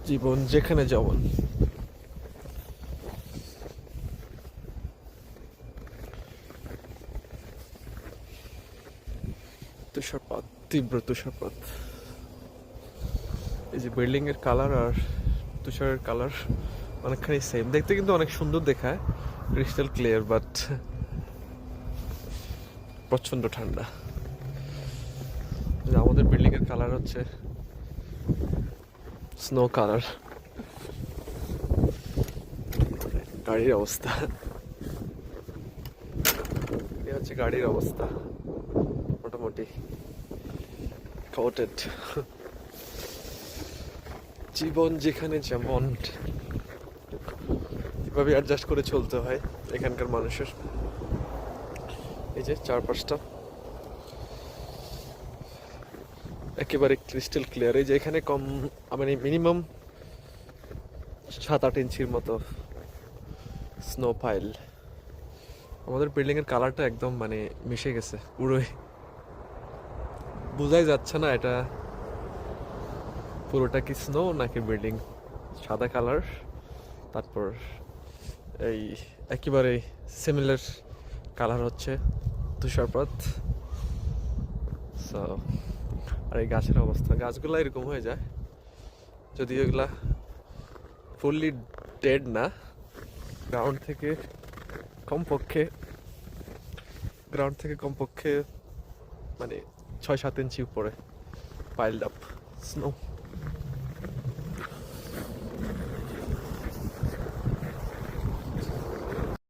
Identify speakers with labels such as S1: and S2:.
S1: জীবন যেখানে যেমন। তুষারপাত, তীব্র তুষারপাত। এই যে বিল্ডিং এর কালার আর তুষারের কালার অনেকখানি সেম, দেখতে কিন্তু অনেক সুন্দর দেখায়, ক্রিস্টাল ক্লিয়ার, বাট প্রচন্ড ঠান্ডা। আমাদের বিল্ডিং এর কালার হচ্ছে স্নো কালার। গাড়ির অবস্থা, এই হচ্ছে গাড়ির অবস্থা, মোটামুটি কোটেড। জীবন যেখানে যেমন, এভাবে অ্যাডজাস্ট করে চলতে হয় এখানকার মানুষের। এই যে চারপাশটা একেবারে ক্রিস্টাল ক্লিয়ার। এই যে এখানে কম, মানে মিনিমাম 7-8 ইঞ্চির মতো স্নো ফাইল। আমাদের বিল্ডিং এর কালারটা একদম মানে মিশে গেছে পুরোই, বোঝাই যাচ্ছে না এটা পুরোটা কি স্নো নাকি বিল্ডিং। সাদা কালার, তারপর এই একেবারে সিমিলার কালার হচ্ছে তুষারপাত। সো আর এই গাছের অবস্থা, গাছগুলো এরকম হয়ে যায়, যদি এগুলা ফুললি ডেড না, গ্রাউন্ড থেকে কমপক্ষে মানে 6-7 ইঞ্চি উপরে পাইলড আপ স্নো।